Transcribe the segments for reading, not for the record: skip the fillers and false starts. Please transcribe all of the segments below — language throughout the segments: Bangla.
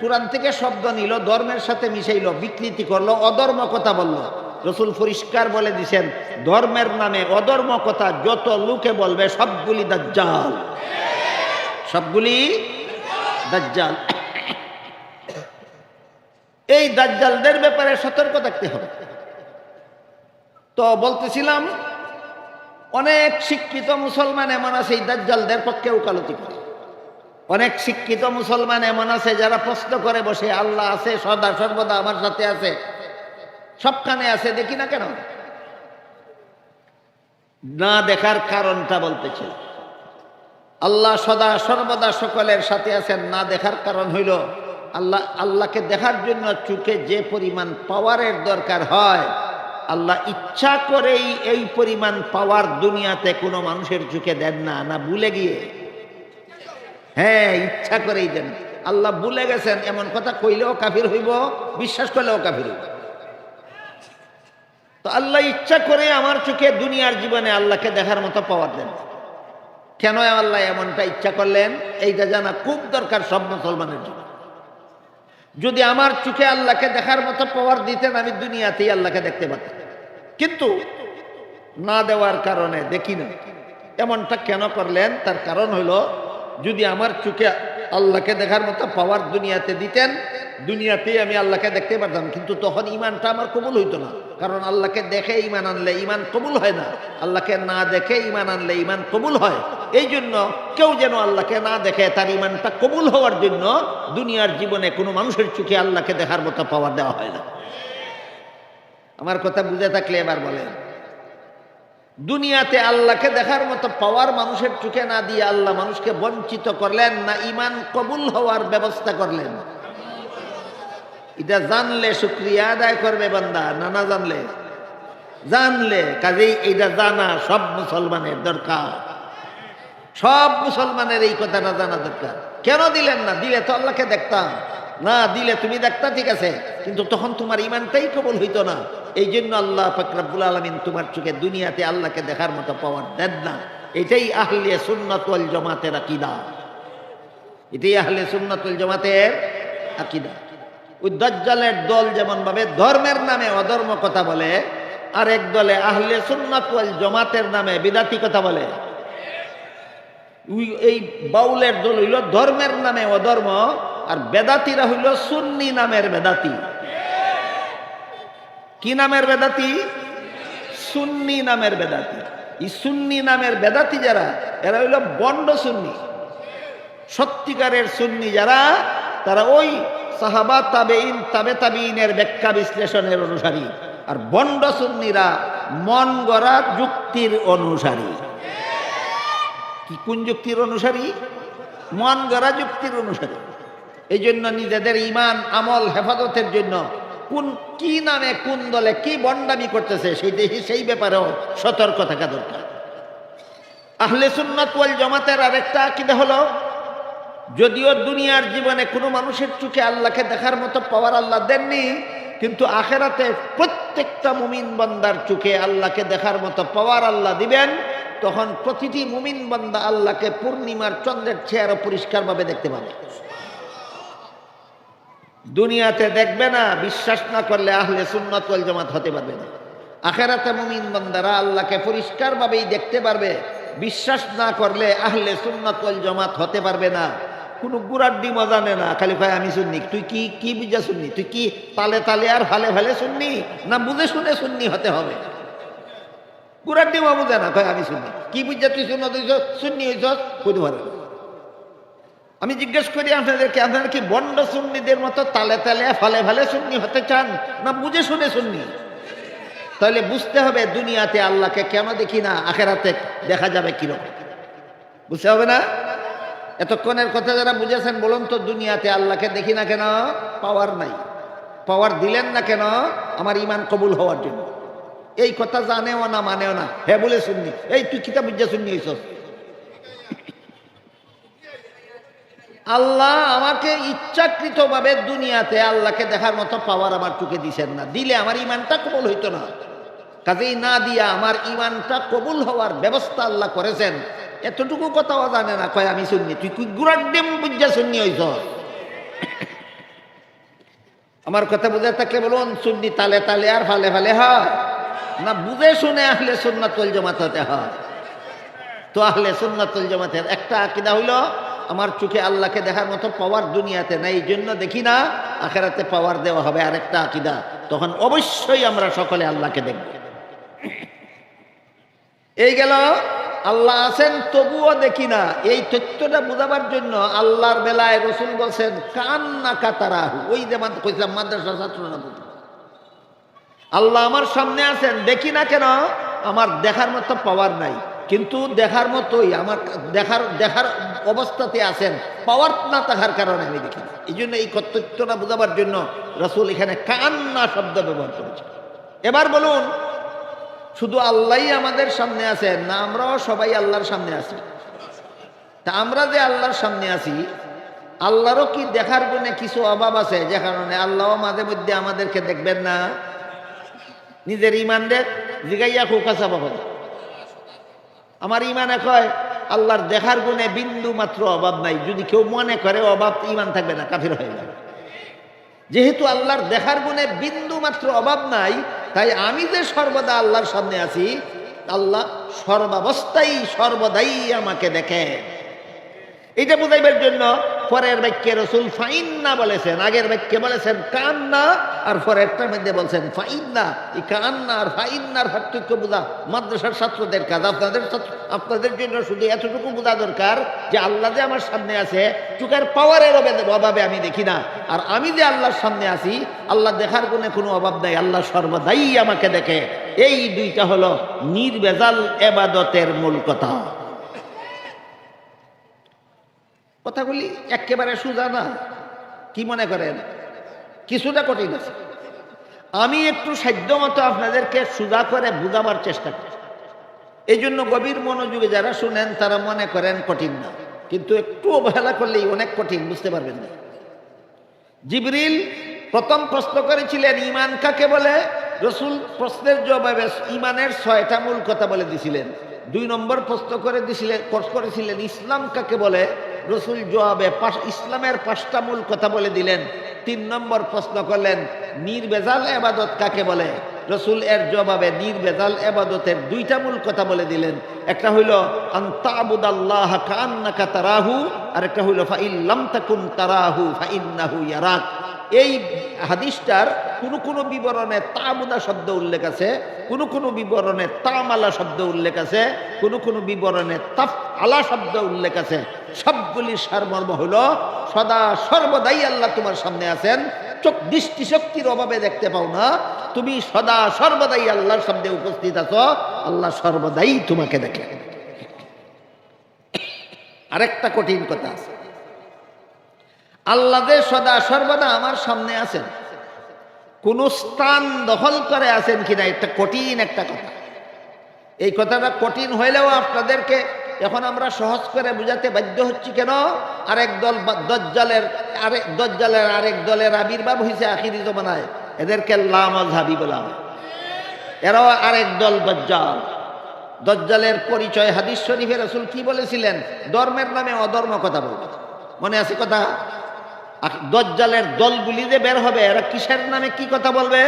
কোরআন থেকে শব্দ নিল, ধর্মের সাথে মিশাইল, বিকৃতি করলো, অধর্ম কথা বলল। রসুল পরিষ্কার বলে দিছেন, ধর্মের নামে অধর্ম কথা যত লোকে বলবে সবগুলি দাজ্জাল, সবগুলি দাজ্জাল। এই দাজ্জালদের ব্যাপারে সতর্ক থাকতে হবে। তো বলতেছিলাম, অনেক শিক্ষিত মুসলমান এমন আছে এই দাজ্জালদের পক্ষে ওকালতি করে। অনেক শিক্ষিত মুসলমান এমন আছে যারা প্রশ্ন করে বসে, আল্লাহ আছে সদা সর্বদা আমার সাথে আছে, সবখানে আছে, দেখি না কেন? না দেখার কারণটা বলতেছিল। আল্লাহ সদা সর্বদা সকলের সাথে আছেন, না দেখার কারণ হইল আল্লাহকে দেখার জন্য চোখে যে পরিমাণ পাওয়ারের দরকার হয়, আল্লাহ ইচ্ছা করেই এই পরিমাণ পাওয়ার দুনিয়াতে কোনো মানুষের চোখে দেন না। না ভুলে গিয়ে? হ্যাঁ, ইচ্ছা করেই দেন। আল্লাহ ভুলে গেছেন এমন কথা কইলেও কাফির হইব, বিশ্বাস করলেও কাফির হইব। তো আল্লাহ ইচ্ছা করে আমার চোখে দুনিয়ার জীবনে আল্লাহকে দেখার মতো পাওয়ার দেন। কেন আল্লাহ এমনটা ইচ্ছা করলেন, এইটা জানা খুব দরকার সব মুসলমানের জন্য। যদি আমার চোখে আল্লাহকে দেখার মতো পাওয়ার দিতেন, আমি দুনিয়াতেই আল্লাহকে দেখতে পারতাম, কিন্তু না দেওয়ার কারণে দেখি না। এমনটা কেন করলেন? তার কারণ হলো, যদি আমার চোখে আল্লাহকে দেখার মতো পাওয়ার দুনিয়াতে দিতেন, দুনিয়াতেই আমি আল্লাহকে দেখতে পারতাম, কিন্তু তখন ইমানটা আমার কবুল হইতো না। কারণ আল্লাহকে দেখে ইমান আনলে ইমান কবুল হয় না, আল্লাহকে না দেখে ইমান আনলে ইমান কবুল হয়। এই জন্য কেউ যেন আল্লাহকে না দেখে, তার ইমানটা কবুল হওয়ার জন্য দুনিয়ার জীবনে কোনো মানুষের চোখে আল্লাহকে দেখার মতো পাওয়ার দেওয়া হয় না। আমার কথা বুঝে থাকলে এবার বলেন, দুনিয়াতে আল্লাহকে দেখার মতো পাওয়ার মানুষের চোখে না দিয়ে আল্লাহ মানুষকে বঞ্চিত করলেন, না ইমান কবুল হওয়ার ব্যবস্থা করলেন? এটা জানলে শুকরিয়া আদায় করবে বান্দা, না না জানলে? জানলে। কাজেই এইটা জানা সব মুসলমানের দরকার, সব মুসলমানের এই কথাটা জানা দরকার। কেন দিলেন না? দিলে তো আল্লাহকে দেখতাম, না দিলে তুমি দেখতা ঠিক আছে, কিন্তু তখন তোমার ইমানটাই কবুল হইতো না। এই জন্য আল্লাহ পাক রব্বুল আলামিন তোমার চোখে দুনিয়াতে আল্লাহকে দেখার মতো পাওয়ার দেন না। এটাই আহলে সুন্নাত ওয়াল জামাতের আকীদা, এটাই আহলে সুন্নাত ওয়াল জামাতের আকীদা। ওই দাজ্জালের দল যেমন ভাবে ধর্মের নামে অধর্ম কথা বলে, আর এক দলে আহলে সুন্নাত ওয়াল জামাতের নামে বিদাতি কথা বলে। এই বাউলের দল হইল ধর্মের নামে অধর্ম, আর বেদাতিরা হইল সুন্নি নামের বেদাতি। কি নামের বেদাতি? সুন্নি নামের বেদাতি। এই সুন্নি নামের বেদাতি যারা, এরা হইল বন্ড সুন্নি। সত্যিকারের সুন্নি যারা, তারা ওই সাহাবা তাবেঈন তাবে তাবেঈনের ব্যাখ্যা বিশ্লেষণের অনুসারী। আর বন্ড সুন্নিরা মন গড়া যুক্তির অনুসারী। কি কোন যুক্তির অনুসারী? মন গড়া যুক্তির অনুসারী। এই জন্য নিজেদের ইমান আমল হেফাজতের জন্য কোন কি নামে কোন দলে কি বন্ডামি করতেছে সেই ব্যাপারেও সতর্ক থাকা দরকার। আহলে সুন্নাত ওয়াল জামাতের আরেকটা আকীদা হলো, যদিও দুনিয়ার জীবনে কোনো মানুষের চোখে আল্লাহকে দেখার মতো পাওয়ার আল্লাহ দেননি, কিন্তু আখেরাতে প্রত্যেকটা মুমিন বান্দার চোখে আল্লাহকে দেখার মতো পাওয়ার আল্লাহ দিবেন। তখন প্রতিটি মুমিন বান্দা আল্লাহকে পূর্ণিমার চন্দ্রের চেয়ে পরিষ্কারভাবে দেখতে পাবে। দুনিয়াতে দেখবে না, বিশ্বাস না করলে আহলে সুন্নাত ওয়াল জামাত হতে পারবে না। আখেরাতে মুমিন বান্দারা আল্লাহকে পরিষ্কারভাবেই দেখতে পারবে, বিশ্বাস না করলে আহলে সুন্নাত ওয়াল জামাত হতে পারবে না। কোনো গুড়ার ডিমও জানে না, খালি ভাই আমি শুননি। তুই কি কি বুঝা শুননি? তুই কি তালে তালে আর ভালে ভালে শুননি, না বুঝে শুনে শুননি হতে হবে? গুড়ার ডিমও বুঝে না, ভাই আমি শুননি। কি বুঝা তুই শুননি হইছ কইতে পারে? আমি জিজ্ঞেস করি আপনাদেরকে, আপনারা কি বন্ড সুন্নিদের মতো তালে তালে ফালে ফালে সুন্নি হতে চান, না বুঝে শুনে সুন্নি? তাহলে বুঝতে হবে দুনিয়াতে আল্লাহকে কেন দেখি না, আখেরাতে দেখা যাবে কিরকম, বুঝতে হবে না? এতক্ষণের কথা যারা বুঝেছেন বলুন তো, দুনিয়াতে আল্লাহকে দেখি না কেন? পাওয়ার নাই। পাওয়ার দিলেন না কেন? আমার ইমান কবুল হওয়ার জন্য। এই কথা জানেও না মানেও না, হ্যাঁ বলে শুননি। এই তুই কিতাব বুঝা শুননি হইছ? আল্লাহ আমাকে ইচ্ছাকৃতভাবে দুনিয়াতে আল্লাহকে দেখার মতো পাওয়ার আমার চোখে দিছেন না, দিলে আমার ইমানটা কবুল হইতো না। কাজেই না দিয়া আমার ইমানটা কবুল হওয়ার ব্যবস্থা আল্লাহ করেছেন। এতটুকু কথাও জানে না, কয় আমি শুননি। তুই গুড়ার ডিম বুঝা শুননি হইছ? আমার কথা বুঝে থাকলে বলুন, সুন্নি তালে তালে আর ফালে ফালে হয় না, বুঝে শুনে আহলে সুন্নাতুল জামাত হতে হয়। তো আহলে সুন্নাতুল জামাতের একটা আকীদা হইল, আমার চোখে আল্লাহকে দেখার মতো পাওয়ার দুনিয়াতে নাই, এই জন্য দেখি না, আখিরাতে পাওয়ার দেওয়া হবে। আরেকটা আকীদা, তখন অবশ্যই আমরা সকলে আল্লাহকে দেখব। এই গেল আল্লাহ আছেন তবুও দেখি না, এই তথ্যটা বোঝাবার জন্য আল্লাহর বেলায় রসুল বলছেন কান্না কাতারাহু। ওই যে কইলাম মাদ্রাসা ছাত্র না, আল্লাহ আমার সামনে আছেন, দেখি না কেন, আমার দেখার মতো পাওয়ার নাই, কিন্তু দেখার মতোই আমার দেখার অবস্থাতে আছেন, পাওয়ার না থাকার কারণে আমি দেখি না। এই জন্য এই তথ্যটা বোঝাবার জন্য রসুল এখানে কান্না শব্দ ব্যবহার করেছে। এবার বলুন, শুধু আল্লাহই আমাদের সামনে আছেন না, আমরাও সবাই আল্লাহর সামনে আছি? তা আমরা যে আল্লাহর সামনে আছি, আল্লাহরও কি দেখার গুণে কিছু অভাব আছে, যে কারণে আল্লাহও মাঝে মধ্যে আমাদেরকে দেখবেন না? নিজের ইমান দেখ জিগাইয়া খোকাছা বাবা, আমার ইমানে কয় আল্লাহর দেখার গুণে বিন্দু মাত্র অভাব নাই। যদি কেউ মনে করে অভাব, ইমান থাকবে না, কাফির হয়ে যাবে। যেহেতু আল্লাহর দেখার গুণে বিন্দু মাত্র অভাব নাই, তাই আমি যে সর্বদা আল্লাহর সামনে আছি, আল্লাহ সর্বাবস্থায় সর্বদাই আমাকে দেখে। এটা বুঝাইবার জন্য পরের বাক্যে রসুল ফাইন্না বলেছেন, আগের বাক্যে বলেছেন কান্না, আর পরেরটার মধ্যে বলছেন ফাইন্না। এই কান্না আর ফাইন্নার পার্থক্য বোঝা মাদ্রাসার ছাত্রদের কাজ। আপনাদের জন্য শুধু এতটুকু বোঝা দরকার যে আল্লাহ যে আমার সামনে আছে, চোখের পাওয়ারের অভাবে আমি দেখি না, আর আমি যে আল্লাহর সামনে আছি, আল্লাহ দেখার গুণে কোনো অভাব নাই, আল্লাহ সর্বদাই আমাকে দেখে। এই দুইটা হলো নির্ভেজাল ইবাদতের মূল কথা। কথাগুলি একেবারে সোজা না, কি মনে করেন? কিছুটা কঠিন আছে। আমি একটু সাধ্য মতো আপনাদেরকে সোজা করে বুঝাবার চেষ্টা করি। এই জন্য গভীর মনোযোগে যারা শুনেন তারা মনে করেন কঠিন না, কিন্তু একটু অবহেলা করলেই অনেক কঠিন, বুঝতে পারবেন না। জিবরিল প্রথম প্রশ্ন করেছিলেন ঈমান কাকে বলে, রসুল প্রশ্নের জবাবে ঈমানের 6টা মূল কথা বলে দিয়েছিলেন। 2 নম্বর প্রশ্ন করেছিলেন ইসলাম কাকে বলে, রসুল জবাবে ইসলামের 5টা মূল কথা বলে দিলেন। 3 নম্বর প্রশ্ন করলেন নির্ভেজাল ইবাদত কাকে বলে, রসুল এর জবাবে নির্ভেজাল ইবাদতের 2টা মূল কথা বলে দিলেন। একটা হইল আন তা'বুদাল্লাহ কাআন্নাকা তারাহু, আর একটা হইল ফাইন লাম তাকুন তারাহু ফাইন্নাহু ইয়ারাক। এই হাদিসটার কোনো বিবরণে তা'বুদা শব্দ উল্লেখ আছে, কোনো বিবরণে তা'মালা শব্দ উল্লেখ আছে, কোনো বিবরণে তাফআলা শব্দ উল্লেখ আছে। সবগুলির সারমর্ম হলো সদা সর্বদাই আল্লাহ তোমার সামনে আছেন, দৃষ্টিশক্তির অভাবে দেখতে পাও না, তুমি সদা সর্বদাই আল্লাহর সামনে উপস্থিত আছো, আল্লাহ সর্বদাই তোমাকে দেখে। আরেকটা কঠিন কথা আছে, আল্লাহ যে সদা সর্বদা আমার সামনে আছেন, কোন স্থান দখল করে আছেন কিনা, এটা কঠিন একটা কথা। এই কথাটা কঠিন হইলেও আপনাদেরকে এখন আমরা সহজ করে বুঝাতে বাধ্য হচ্ছি। কেন? আরেক দল দজ্জালের আরেক দলের আবির্ভাব হয়েছে আখিরি জমানায়, এদেরকে লামাযহাবী বলা হয়। এরাও আরেক দল দজ্জাল। দজ্জালের পরিচয় হাদিস শরীফে রাসূল কি বলেছিলেন? ধর্মের নামে অধর্ম কথা বলবে। মনে আছে কথা? দজ্জালের দলগুলি যে বের হবে, এরা কিসের নামে কি কথা বলবে?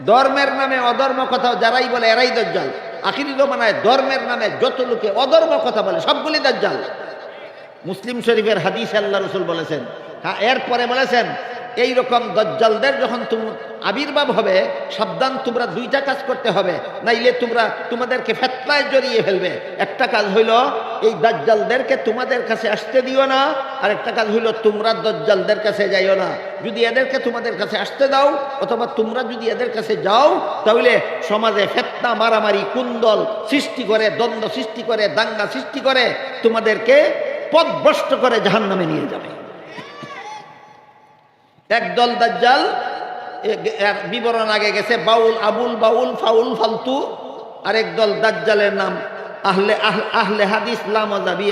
ধর্মের নামে অধর্ম কথা যারাই বলে এরাই দজ্জাল। আখিরি জমানায় ধর্মের নামে যত লোকে অধর্ম কথা বলে সবগুলি দজ্জাল। মুসলিম শরীফের হাদিসে আল্লাহ রাসূল বলেছেন, হ্যাঁ, এরপরে বলেছেন এইরকম দজ্জালদের যখন আবির্ভাব হবে, সাবধান, তোমরা 2টা কাজ করতে হবে, নাইলে তোমাদেরকে ফিতনায় জড়িয়ে ফেলবে। একটা কাজ হইল এই দজ্জালদেরকে তোমাদের কাছে আসতে দিও না, আর একটা কাজ হইল তোমরা দজ্জালদের কাছে যাইও না। যদি এদেরকে তোমাদের কাছে আসতে দাও, অথবা তোমরা যদি এদের কাছে যাও, তাহলে সমাজে ফিতনা, মারামারি, কুন্দল সৃষ্টি করে, দ্বন্দ্ব সৃষ্টি করে, দাঙ্গা সৃষ্টি করে, তোমাদেরকে পথভ্রষ্ট করে জাহান্নামে নিয়ে যাবে। একদল দাজ্জাল, বিবরণ আগে গেছে, আবুল বাউল ফাউল ফালতু। আরেক দল দাজ্জালের নাম আহলে হাদিস লামাযাবি,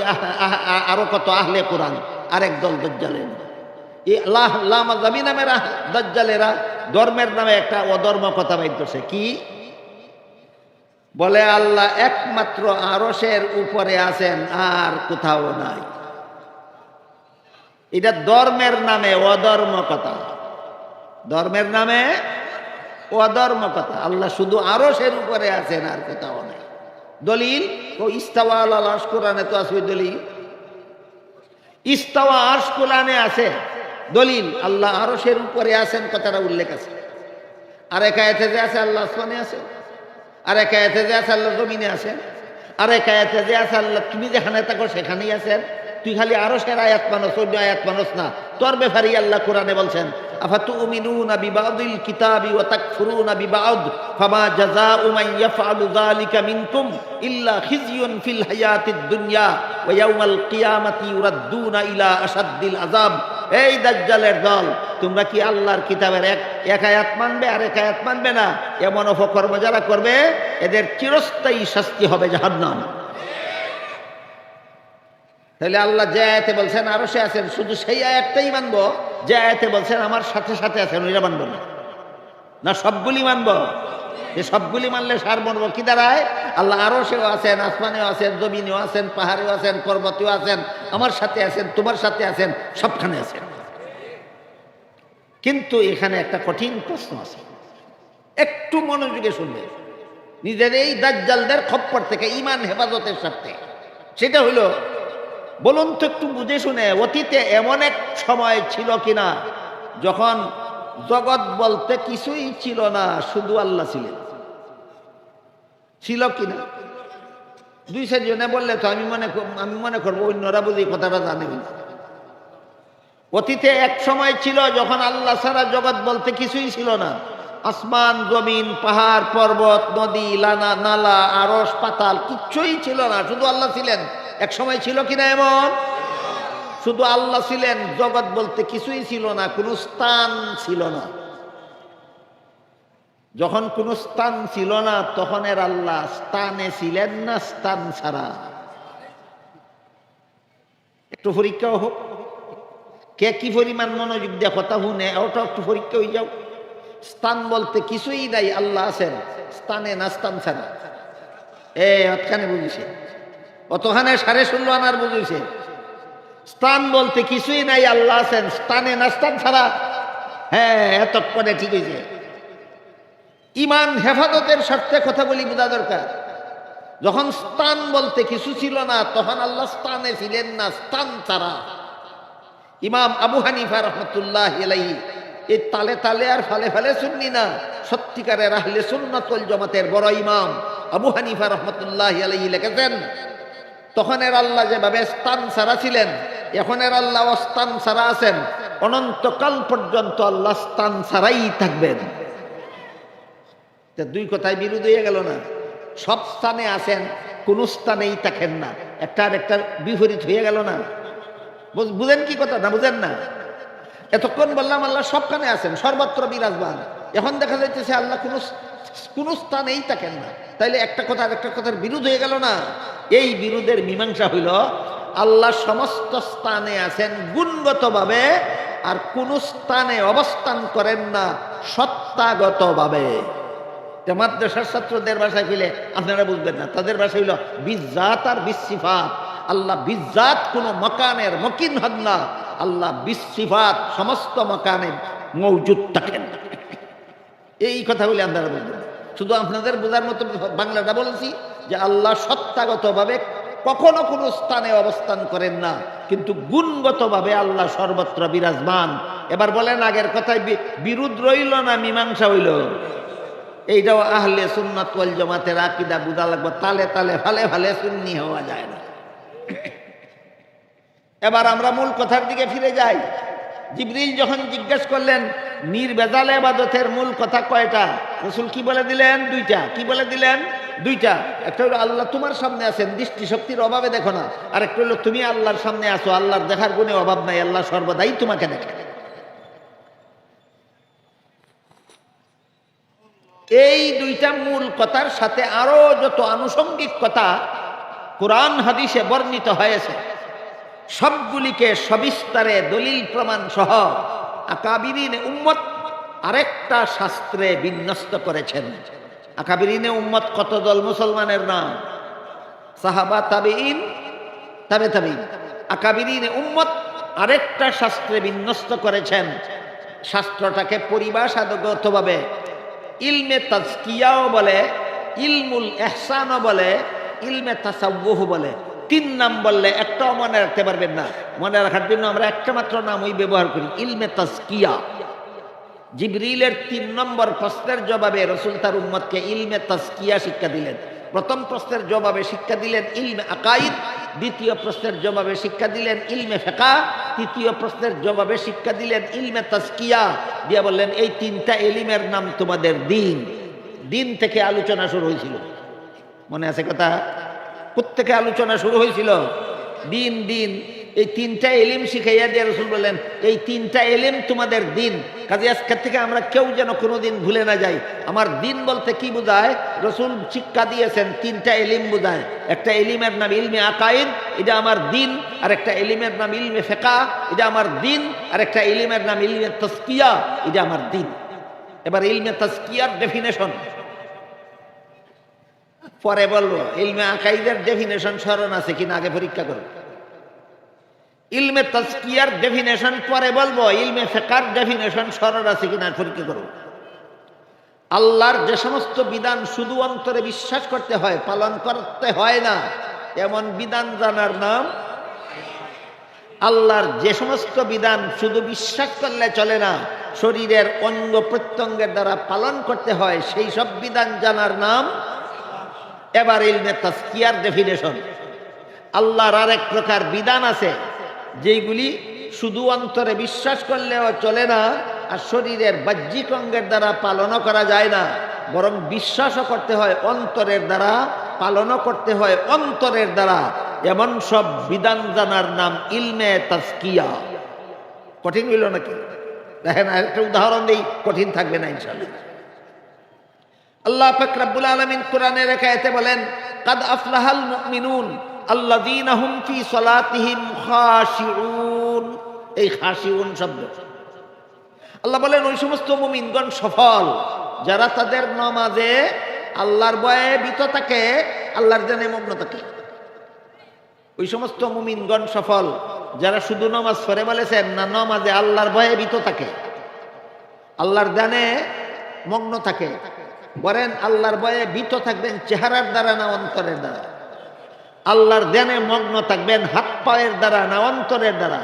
আরো কত আহলে কোরআন। আরেক দল দাজ্জালের এই লামাযাবি নামের দাজ্জালেরা ধর্মের নামে একটা অধর্ম কথা বাইর করছে। কি বলে? আল্লাহ একমাত্র আরশের উপরে আছেন, আর কোথাও নাই। এটা ধর্মের নামে অধর্ম কথা। ধর্মের নামে অধর্ম কথা। আল্লাহ শুধু আরশের উপরে আছেন, আর কোথাও নেই। দলিল ও ইস্তাওয়া আলাল আরশ, কোরআনে তো আছে দলিল। ইস্তাওয়া আরশ কোরআনে আছে দলিল, আল্লাহ আরশের উপরে আছেন কথাটা উল্লেখ আছে। আর এক আয়াতে যে আছে আল্লাহ আসমানে আছে, আর এক আয়াতে যে আছে আল্লাহ জমিনে আছেন, আর এক আয়াতে যে আছে আল্লাহ তুমি যেখানে থাকো সেখানেই আছেন। তুই খালি আরশের আয়াত মানস, অন্য আয়াত মানস না। তোর ব্যাপারেই আল্লাহ কোরআনে বলছেন, আফাতুমিনুনা বিবাদিল কিতাবি ওয়া তাকফুরুনা বিবাদ ফামা জাযাউ মান ইয়াফআলু যালিকা মিনকুম ইল্লা খিজিয়ুন ফিল হায়াতিদ দুনিয়া ওয়া ইয়াউমাল কিয়ামাতি ইউরাদ্দুনা ইলা আশাদ্দিল আযাব। এই দাজ্জালের দল, তোমরা কি আল্লাহর কিতাবের এক আয়াত মানবে আর এক আয়াত মানবে না? এমন অপকর্ম যারা করবে এদের চিরস্থায়ী শাস্তি হবে জাহান্নাম। তাহলে আল্লাহ যে আয়াতে বলছেন আরশে আছেন, শুধু সেই আয়াতটাই মানবো। যে আয়াতে বলছেন আমার সাথে সাথে আছেন, ওইটা মানবো না, না সবগুলি মানবো? যে সবগুলি মানলে সারমর্ম কি দাঁড়ায়? আল্লাহ আরশেও আছেন, আসমানেও আছেন, জমিনেও আছেন, পাহাড়েও আছেন, পর্বতেও আছেন, আমার সাথে আছেন, তোমার সাথে আছেন, সবখানে আছেন। কিন্তু এখানে একটা কঠিন প্রশ্ন আছে, একটু মনোযোগে শুনবে নিজের এই দাজ্জালদের খপ্পর থেকে ঈমান হেফাজতের স্বার্থে। সেটা হইল, বলুন তো একটু বুঝে শুনে, অতীতে এমন এক সময় ছিল কিনা যখন জগৎ বলতে কিছুই ছিল না, শুধু আল্লাহ ছিলেন? ছিল কিনা? দুই চারজনে বললে তো আমি মনে করবো অন্যরা বুঝি কথাটা জানে না। অতীতে এক সময় ছিল যখন আল্লাহ ছাড়া জগৎ বলতে কিছুই ছিল না। আসমান, জমিন, পাহাড়, পর্বত, নদী, নালা, আরশ, পাতাল কিচ্ছুই ছিল না, শুধু আল্লাহ ছিলেন। এক সময় ছিল কিনা এমন? শুধু আল্লাহ ছিলেন, জগৎ বলতে কিছুই ছিল না, কোনো স্থান ছিল না। যখন কোনো স্থান ছিল না তখন এর আল্লাহ স্থানে ছিলেন না স্থান ছাড়া? একটু পরীক্ষাও হোক, কে কি পরিমাণ মনোযোগ দিয়ে কথা শুনে ওটা একটু পরীক্ষা হয়ে যাও। স্থান বলতে কিছুই নাই, আল্লাহ আছেন স্থানে না স্থান ছাড়া? অতখানে বুঝেছে, অতখানে 16.5 আনার বুঝেছে। স্থান বলতে কিছুই নাই, আল্লাহ আছেন স্থানে না স্থান ছাড়া? হ্যাঁ, এতক্ষণে ঠিক হয়েছে। ঈমান হেফাজতের স্বার্থে কথাগুলি বোঝা দরকার। যখন স্থান বলতে কিছু ছিল না তখন আল্লাহ স্থানে ছিলেন না স্থান ছাড়া। ইমাম আবু হানিফা রহমতুল্লাহ আলাইহি এই তালে তালে আর ফালে ফালে সুন্নি না, সত্যিকারের আহলে সুন্নাত ওয়াল জামাতের বড় ইমাম আবু হানিফা রহমতুল্লাহ আলাইহি লিখেছেন, তখনের আল্লাহ যেভাবে স্থান ছাড়া ছিলেন, এখনের আল্লাহ অস্থান ছাড়া আছেন। অনন্তকাল পর্যন্ত আল্লাহ স্থান ছাড়াই থাকবেন। দুই কথায় বিরোধ হয়ে গেল না? সব স্থানে আছেন, কোন স্থানেই থাকেন না, একটা আর একটার বিপরীত হয়ে গেল না? বুঝেন কি কথা? না বুঝেন না? এতক্ষণ বললাম আল্লাহ সবখানে আছেন, সর্বত্র বিরাজমান। এখন দেখা যাইতেছে আল্লাহ কোন স্থানেই থাকেন না। তাইলে একটা কথা আর একটা কথার বিরোধ হয়ে গেল না? এই বিরোধের মীমাংসা হইল, আল্লাহ সমস্ত স্থানে আছেন গুণগতভাবে, আর কোন স্থানে অবস্থান করেন না সত্তাগতভাবে। মাদ্রাসার ছাত্রদের ভাষায় কইলে আপনারা বুঝবেন না, তাদের ভাষা হইল বিজ্জাত আর বিসিফাত। আল্লাহ বিজ্জাত কোন মকানের মকিন হন না, আল্লাহ বিসিফাত সমস্ত মকানে মওজুদ থাকেন। এই কথা বলে আপনারা বুঝবেন। শুধু আপনাদের বোঝার মতো বাংলাটা বলেছি যে আল্লাহ সত্তাগতভাবে কখনো কোনো স্থানে অবস্থান করেন না, কিন্তু গুণগতভাবে আল্লাহ সর্বত্র বিরাজমান। এবার বলেন, আগের কথায় বিরোধ রইল না মীমাংসা হইল? এইটাও আহলে সুন্নাত ওয়াল জামাতের আকীদা বুঝা লাগবে। তালে তালে ফালে ফালে সুন্নি হওয়া যায় না। এবার আমরা মূল কথার দিকে ফিরে যাই। জিবরিল যখন জিজ্ঞেস করলেন নির্ভেজাল ইবাদতের মূল কথা কয়টা, রাসূল কি বলে দিলেন? দুইটা। কি বলে দিলেন? দুইটা। একটা হলো আল্লাহ তোমার সামনে আছেন, দৃষ্টিশক্তির অভাবে দেখো না। আর একটা হলো তুমি আল্লাহর সামনে আছো, আল্লাহর দেখার গুণে অভাব নাই, আল্লাহ সর্বদাই তোমাকে দেখে। এই দুইটা মূল কথার সাথে আরো যত আনুষঙ্গিক কথা কোরআন হাদিসে বর্ণিত হয়েছে, সবগুলিকে সবিস্তারে দলিল প্রমাণ সহ আকাবিরিনে উম্মত আরেকটা শাস্ত্রে বিন্যস্ত করেছেন। আকাবিরিনে উম্মত কত দল মুসলমানের নাম? সাহাবা, তাবেঈন, তাবে তাবেঈন। আকাবিরিনে উম্মত আরেকটা শাস্ত্রে বিন্যস্ত করেছেন, শাস্ত্রটাকে পরিভাষাগতভাবে ইলমে তাজকিয়াও বলে, ইলমুল ইহসানও বলে, ইলমে তাসাউফ বলে। 3 নাম বললে একটাও মনে রাখতে পারবেন না। মনে রাখার জন্য আমরা একটা মাত্র নামই ব্যবহার করি, ইলমে তাজকিয়া। জিবরিলের 3 নম্বর প্রশ্নের জবাবে রাসূল তার উম্মতকে ইলমে তাজকিয়া শিক্ষা দিলেন। প্রথম প্রশ্নের জবাবে শিক্ষা দিলেন ইলমে আকাইদ, দ্বিতীয় প্রশ্নের জবাবে শিক্ষা দিলেন ইলমে ফিকহ, তৃতীয় প্রশ্নের জবাবে শিক্ষা দিলেন ইলমে তাজকিয়া, দিয়ে বললেন এই 3টা ইলমের নাম তোমাদের দ্বীন। দিন থেকে আলোচনা শুরু হয়েছিল, মনে আছে কথা? কোত্থেকে আলোচনা শুরু হয়েছিল? দিন। দিন, এই 3টা ইলম শিখাইয়া দিয়ে রাসূল বললেন এই 3টা ইলম তোমাদের দিন। কাজে আজকের থেকে আমরা কেউ যেন কোনোদিন ভুলে না যাই আমার দিন বলতে কি বোঝায়। রাসূল শিক্ষা দিয়েছেন 3টা ইলম বোঝায়। একটা ইলমের নাম ইলমে আকাইদ, এটা আমার দিন। আর একটা ইলমের নাম ইলমে ফিকহ, এটা আমার দিন। আর একটা ইলমের নাম ইলমে তাজকিয়া, এটা আমার দিন। এবার ইলমে তাজকিয়ার ডেফিনেশন পরে বলবো। ইলমে আকাইদের ডেফিনেশন স্মরণ আছে কিনা আগে পরীক্ষা করো। ইলমে তাজকিয়ার ডেফিনেশন পরে বলবো, ইলমে ফিকহর ডেফিনেশন স্মরণ আছে কিনা পরীক্ষা করো। আল্লাহর যে সমস্ত বিধান শুধু অন্তরে বিশ্বাস করতে হয়, পালন করতে হয় না, এমন বিধান জানার নাম। আল্লাহর যে সমস্ত বিধান শুধু বিশ্বাস করলে চলে না, শরীরের অঙ্গ প্রত্যঙ্গের দ্বারা পালন করতে হয়, সেই সব বিধান জানার নাম। এবার ইলমে তাজকিয়ার ডেফিনেশন। আল্লাহর আরেক প্রকার বিধান আছে যেগুলি শুধু অন্তরে বিশ্বাস করলেও চলে না, আর শরীরের বাহ্যিক অঙ্গের দ্বারা পালনও করা যায় না, বরং বিশ্বাসও করতে হয় অন্তরের দ্বারা, পালনও করতে হয় অন্তরের দ্বারা। এমন সব বিধান জানার নাম ইলমে তাজকিয়া। কঠিন হইল নাকি? দেখেন আরেকটা উদাহরণ দিই, কঠিন থাকবে না ইনশাআল্লাহ। আল্লাহ পাক রব্বুল আলামিন কোরআনের এক আয়াতে বলেন কাদ আফলাহাল মুমিনুন আল্লাযীনা হুম ফি সালাতিহিম খাশিউন। এই খাশিউন শব্দ আল্লাহ বলেন ওই সমস্ত মুমিনগণ সফল যারা তাদের নামাজে আল্লাহর ভয়ে ভীত থাকে, আল্লাহর ধ্যানে মগ্ন থাকে। ওই সমস্ত মুমিনগণ সফল যারা শুধু নামাজ পড়ে, বলেছেন না, নামাজে আল্লাহর ভয়ে ভীত থাকে, আল্লাহর ধ্যানে মগ্ন থাকে। বলেন আল্লাহর ভয়ে ভীত থাকবেন চেহারার দ্বারা না অন্তরের দ্বারা? আল্লাহর ধ্যানে মগ্ন থাকবেন হাত পায়ের দ্বারা না অন্তরের দ্বারা?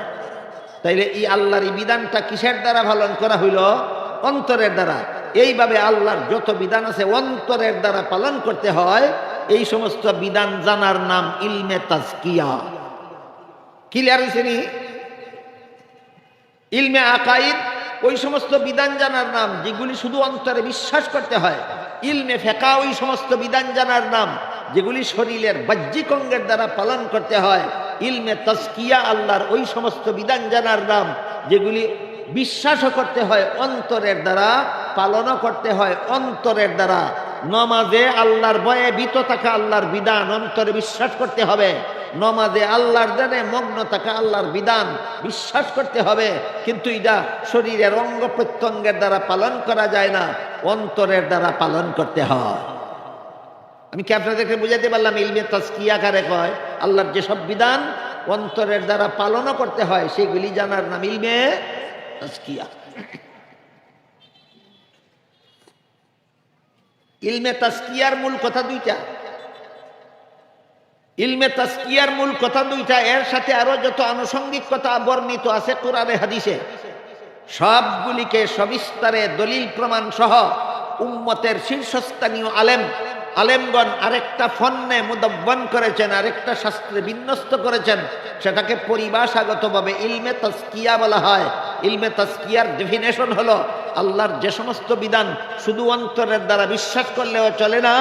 তাইলে এই আল্লাহর এই বিধানটা কিসের দ্বারা পালন করা হইল? অন্তরের দ্বারা। এইভাবে আল্লাহর যত বিধান আছে অন্তরের দ্বারা পালন করতে হয়। এই সমস্ত বিধান জানার নাম ইলমে তাজকিয়া। ক্লিয়ার হয়েছে নি? ইলমে আকাইদ ওই সমস্ত বিধান জানার নাম যেগুলি শুধু অন্তরে বিশ্বাস করতে হয়। ইলমে ফিকহ ওই সমস্ত বিধান জানার নাম যেগুলি শরীরের বাহ্যিক অঙ্গের দ্বারা পালন করতে হয়। ইলমে তাজকিয়া আল্লাহর ওই সমস্ত বিধান জানার নাম যেগুলি বিশ্বাসও করতে হয় অন্তরের দ্বারা, পালনও করতে হয় অন্তরের দ্বারা। নমাজে আল্লাহর ভয়ে ভীত থাকা আল্লাহর বিধান অন্তরে বিশ্বাস করতে হবে। নমাজে আল্লাহর ধ্যানে মগ্ন থাকা আল্লাহর বিধান বিশ্বাস করতে হবে, কিন্তু এটা শরীরের অঙ্গ প্রত্যঙ্গের দ্বারা পালন করা যায় না, অন্তরের দ্বারা পালন করতে হয়। আমি কি আপনাদেরকে বুঝাতে পারলাম? ইলমে তাজকিয়া কারে কয়? আল্লাহর যেসব বিধান অন্তরের দ্বারা পালনও করতে হয় সেগুলি জানার নাম ইলমে তাজকিয়া। ইলমে তাজকিয়ার মূল কথা দুইটা। ইলমে তাজকিয়ার মূল কথা দুইটা, এর সাথে আরো যত আনুষঙ্গিক কথা বর্ণিত আছে কোরআনে হাদিসে, সবগুলিকে সবিস্তারে দলিল প্রমাণ সহ উম্মতের শীর্ষস্থানীয় আলেমগণ আরেকটা ফন্নে মুদাব্বান করেছেন, আরেকটা শাস্ত্রে বিন্যস্ত করেছেন। সেটাকে পরিভাষাগতভাবে ইলমে তাজকিয়া বলা হয়। ইলমে তাজকিয়ার ডেফিনেশন হলো আল্লাহর যে সমস্ত বিধান শুধু অন্তরের দ্বারা বিশ্বাস করলেও চলে না,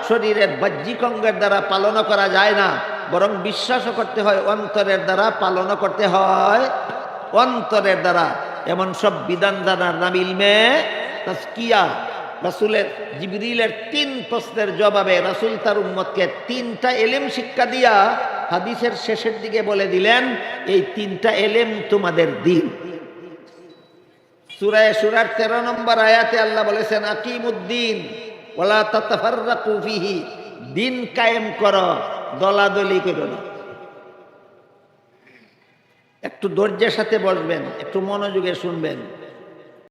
শরীরের বাহ্যিক অঙ্গের দ্বারা পালনও করা যায় না, বরং বিশ্বাসও করতে হয় অন্তরের দ্বারা, পালনও করতে হয় অন্তরের দ্বারা। এমন সব বিধান জানার নাম ইলমে তাজকিয়া। রাসূলের জিবরিলের 3 প্রশ্নের জবাবে রাসূল তার উম্মতকে 3টা ইলম শিক্ষা দিয়া হাদিসের শেষের দিকে বলে দিলেন এই 3টা ইলম তোমাদের দিন। সূরা শুরার 13 নম্বর আয়াতে আল্লাহ বলেছেন আকিমুদ্দিন ওয়ালা তাতাফাররাকু ফিহি, দিন কায়েম করো, দলাদলি করো না। একটু ধৈর্যের সাথে বসবেন, একটু মনোযোগে শুনবেন।